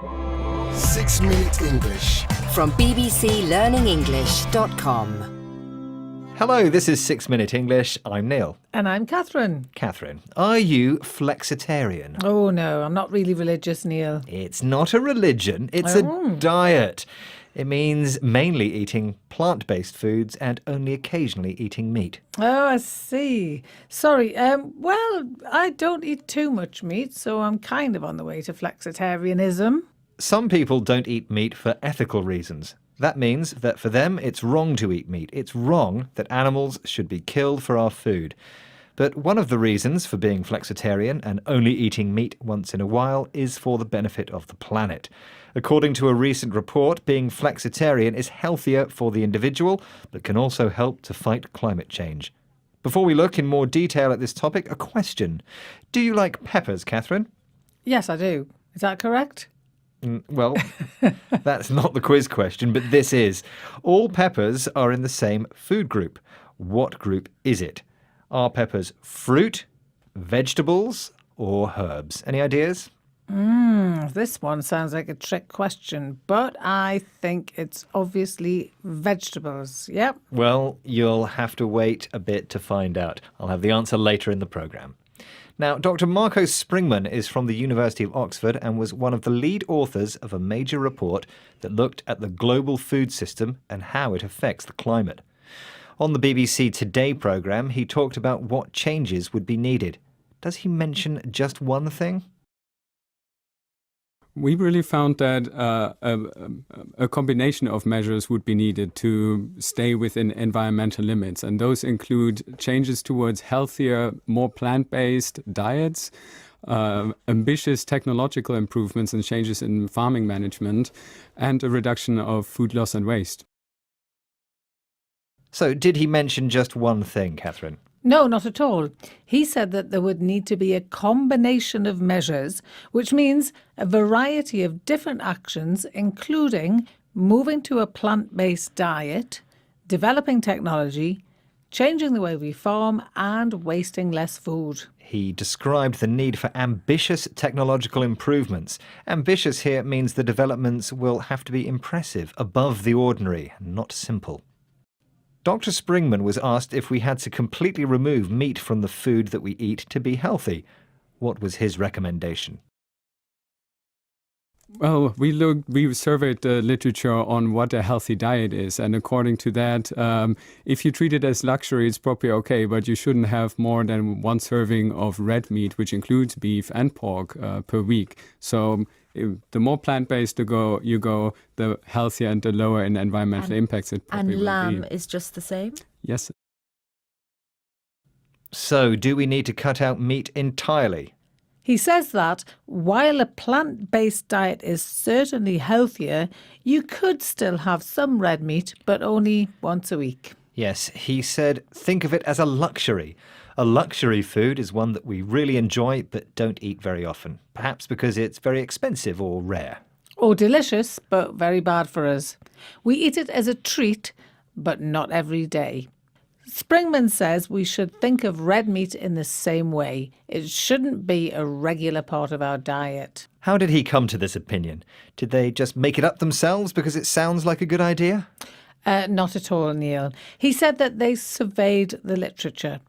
6-Minute English from bbclearningenglish.com. Hello, this is 6-Minute English. I'm Neil. And I'm Catherine. Catherine, are you flexitarian? Oh, no, I'm not really religious, Neil. It's not a religion, it's a diet. It means mainly eating plant-based foods and only occasionally eating meat. Oh, I see. Sorry. Well, I don't eat too much meat, so I'm kind of on the way to flexitarianism. Some people don't eat meat for ethical reasons. That means that for them it's wrong to eat meat. It's wrong that animals should be killed for our food. But one of the reasons for being flexitarian and only eating meat once in a while is for the benefit of the planet. According to a recent report, being flexitarian is healthier for the individual, but can also help to fight climate change. Before we look in more detail at this topic, a question. Do you like peppers, Catherine? Yes, I do. Is that correct? Well, that's not the quiz question, but this is. All peppers are in the same food group. What group is it? Are peppers fruit, vegetables, or herbs? Any ideas? This one sounds like a trick question, but I think it's obviously vegetables. Yep. Well, you'll have to wait a bit to find out. I'll have the answer later in the programme. Now, Dr. Marco Springman is from the University of Oxford and was one of the lead authors of a major report that looked at the global food system and how it affects the climate. On the BBC Today programme, he talked about what changes would be needed. Does he mention just one thing? We really found that a combination of measures would be needed to stay within environmental limits. And those include changes towards healthier, more plant-based diets, ambitious technological improvements and changes in farming management, and a reduction of food loss and waste. So did he mention just one thing, Catherine? No, not at all. He said that there would need to be a combination of measures, which means a variety of different actions, including moving to a plant-based diet, developing technology, changing the way we farm, and wasting less food. He described the need for ambitious technological improvements. Ambitious here means the developments will have to be impressive, above the ordinary, not simple. Dr. Springman was asked if we had to completely remove meat from the food that we eat to be healthy. What was his recommendation? Well, we surveyed the literature on what a healthy diet is, and according to that, if you treat it as luxury, it's probably okay, but you shouldn't have more than one serving of red meat, which includes beef and pork, per week. So the more plant-based you go, the healthier and the lower in environmental impacts it probably And will lamb be. is just the same? Yes. So, do we need to cut out meat entirely? He says that while a plant-based diet is certainly healthier, you could still have some red meat, but only once a week. Yes, he said, think of it as a luxury. A luxury food is one that we really enjoy but don't eat very often, perhaps because it's very expensive or rare. Or delicious, but very bad for us. We eat it as a treat, but not every day. Springman says we should think of red meat in the same way. It shouldn't be a regular part of our diet. How did he come to this opinion? Did they just make it up themselves because it sounds like a good idea? Not at all, Neil. He said that they surveyed the literature.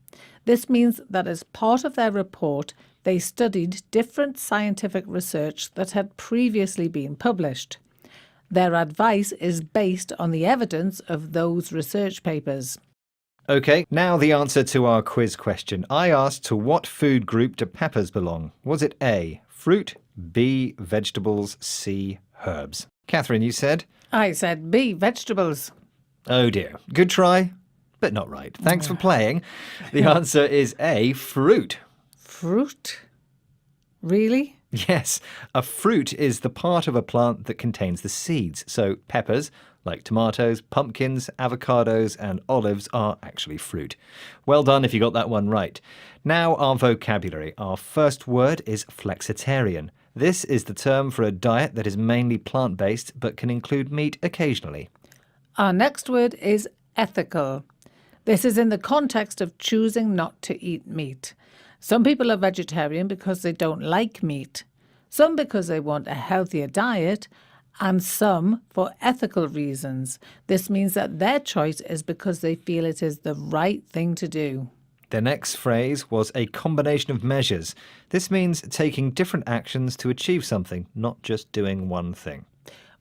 This means that as part of their report, they studied different scientific research that had previously been published. Their advice is based on the evidence of those research papers. OK, now the answer to our quiz question. I asked, to what food group do peppers belong? Was it A, fruit, B, vegetables, C, herbs? Catherine, you said? I said B, vegetables. Oh dear. Good try, but not right. Thanks for playing. The answer is A, fruit. Fruit? Really? Yes, a fruit is the part of a plant that contains the seeds. So peppers, like tomatoes, pumpkins, avocados and olives, are actually fruit. Well done if you got that one right. Now our vocabulary. Our first word is flexitarian. This is the term for a diet that is mainly plant-based but can include meat occasionally. Our next word is ethical. This is in the context of choosing not to eat meat. Some people are vegetarian because they don't like meat. some because they want a healthier diet, and some for ethical reasons. This means that their choice is because they feel it is the right thing to do. The next phrase was a combination of measures. This means taking different actions to achieve something, not just doing one thing.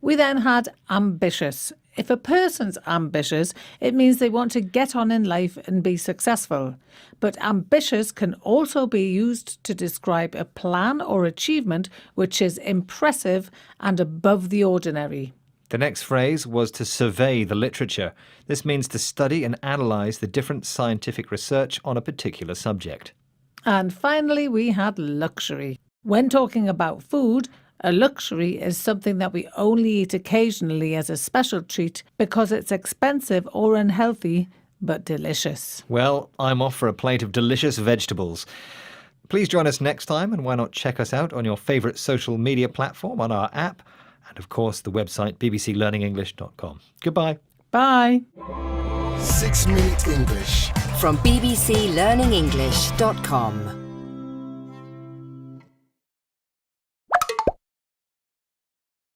We then had ambitious. If a person's ambitious, it means they want to get on in life and be successful. But ambitious can also be used to describe a plan or achievement which is impressive and above the ordinary. The next phrase was to survey the literature. This means to study and analyse the different scientific research on a particular subject. And finally, we had luxury. When talking about food, a luxury is something that we only eat occasionally as a special treat because it's expensive or unhealthy, but delicious. Well, I'm off for a plate of delicious vegetables. Please join us next time, and why not check us out on your favourite social media platform, on our app, and of course the website bbclearningenglish.com. Goodbye. Bye. 6 Minute English from bbclearningenglish.com.